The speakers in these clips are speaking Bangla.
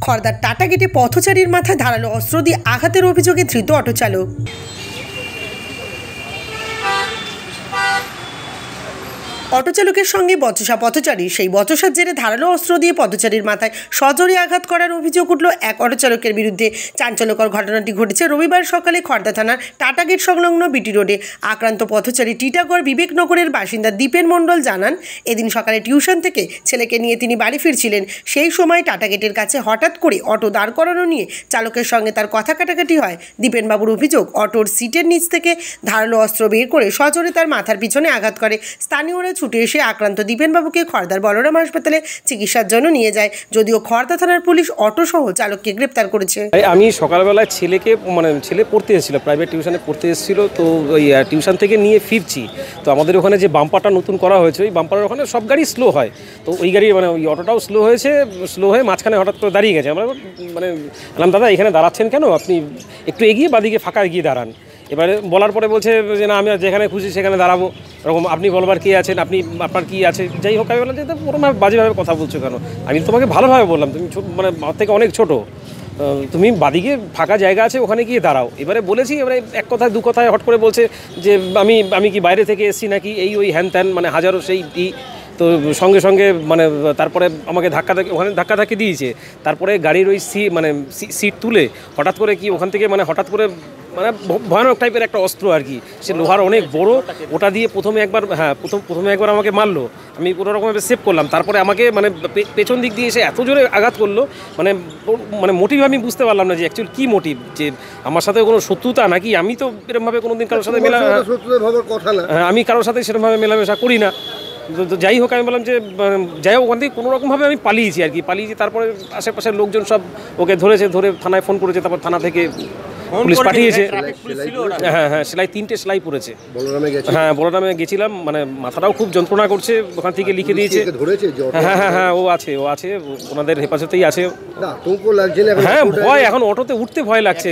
খড়দার টাটা গেটে পথচারীর মাথায় ধারালো অস্ত্র দিয়ে আঘাতের অভিযোগে ধৃত অটো চালক। অটো চালকের সঙ্গে বচসা পথচারী, সেই বচসার জেরে ধারালো অস্ত্র দিয়ে পথচারীর মাথায় সজোরে আঘাত করার অভিযোগ উঠল এক অটো চালকের বিরুদ্ধে। চাঞ্চল্যকর ঘটনাটি ঘটেছে রবিবার সকালে খড়দা থানার টাটা গেট সংলগ্ন বিটি রোডে। আক্রান্ত পথচারী টিটাগড় বিবেকনগরের বাসিন্দা দীপেন মণ্ডল জানান, এদিন সকালে টিউশন থেকে ছেলেকে নিয়ে তিনি বাড়ি ফিরছিলেন। সেই সময় টাটা গেটের কাছে হঠাৎ করে অটো দাঁড় করানো নিয়ে চালকের সঙ্গে তার কথা কাটাকাটি হয়। দীপেনবাবুর অভিযোগ, অটোর সিটের নিচ থেকে ধারালো অস্ত্র বের করে সজোরে তার মাথার পিছনে আঘাত করে। স্থানীয়রা ছুটে এসে আক্রান্ত দীপেনবাবুকে খড়দার বলরাম হাসপাতালে চিকিৎসার জন্য নিয়ে যায়। যদিও খড়দা থানার পুলিশ অটো সহ চালককে গ্রেপ্তার করেছে। আমি সকালবেলায় ছেলে পড়তে এসেছিল, প্রাইভেট টিউশনে পড়তে এসেছিল। তো ওই টিউশন থেকে নিয়ে ফিরছি, তো আমাদের ওখানে যে বাম্পারটা নতুন করা হয়েছে, ওই বাম্পারের ওখানে সব গাড়ি স্লো হয়। তো ওই গাড়ি ওই অটোটাও স্লো হয়ে মাঝখানে হঠাৎ করে দাঁড়িয়ে গেছে। আমরা বললাম, দাদা এখানে দাঁড়াচ্ছেন কেন, আপনি একটু এগিয়ে বাদিকে ফাঁকা এগিয়ে দাঁড়ান। এবারে বলার পরে বলছে যে না, আমি যেখানে খুশি সেখানে দাঁড়াবো, এরকম আপনি বলবার কে আছেন, আপনার কি আছে। যাই হোক, আমি বললাম যে ওরকম বাজেভাবে কথা বলছো কেন, আমি তোমাকে ভালোভাবে বললাম, তুমি আমার থেকে অনেক ছোটো, তুমি বাদিকে ফাঁকা জায়গা আছে ওখানে গিয়ে দাঁড়াও। এবারে বলেছি, এবারে এক কথায় দু কথায় হট করে বলছে যে আমি কি বাইরে থেকে এসেছি নাকি, ওই হ্যান ত্যান, হাজারো সেই তো সঙ্গে তারপরে আমাকে ওখানে ধাক্কি দিয়েছে। তারপরে গাড়ির ওই সিট তুলে হঠাৎ করে কি ওখান থেকে হঠাৎ করে ভয়ানক টাইপের একটা অস্ত্র আর কি, সে লোহার অনেক বড়, ওটা দিয়ে প্রথমে একবার আমাকে মারলো। আমি কোনো রকমভাবে সেভ করলাম। তারপরে আমাকে পেছন দিক দিয়ে এসে এত জোরে আঘাত করলো, মোটিভ আমি বুঝতে পারলাম না যে অ্যাকচুয়ালি কী মোটিভ, যে আমার সাথে কোনো শত্রুতা নাকি। আমি তো এরকমভাবে কোনো দিন কারোর সাথে আমি কারোর সাথে সেরকমভাবে মেলামেশা করি না। তো যাই হোক, আমি বললাম যে যাই হোক, ওখান থেকে কোনো রকমভাবে আমি পালিয়েছি আর কি। তারপরে আশেপাশের লোকজন সব ওকে ধরে থানায় ফোন করেছে। তারপর থানা থেকে পুলিশ পাঠিয়েছে। হ্যাঁ, সেলাই 3টে সেলাই পড়েছে। বলরামে গেছিলাম, মাথাটাও খুব যন্ত্রণা করছে, ওখান থেকে লিখে দিয়েছে। হ্যাঁ, ও আছে ওনাদের হেফাজতেই আছে। হ্যাঁ, ভয়, এখন অটোতে উঠতে ভয় লাগছে।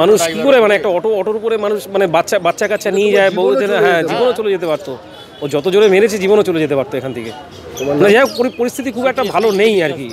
মানুষ কি করে একটা অটোর উপরে মানুষ বাচ্চা কাচ্চা নিয়ে যায়, বউ, হ্যাঁ, জীবনও চলে যেতে পারতো। ও যত জোরে মেরেছে জীবনও চলে যেতে পারতো এখান থেকে। যাই হোক, পরিস্থিতি খুব একটা ভালো নেই আর কি।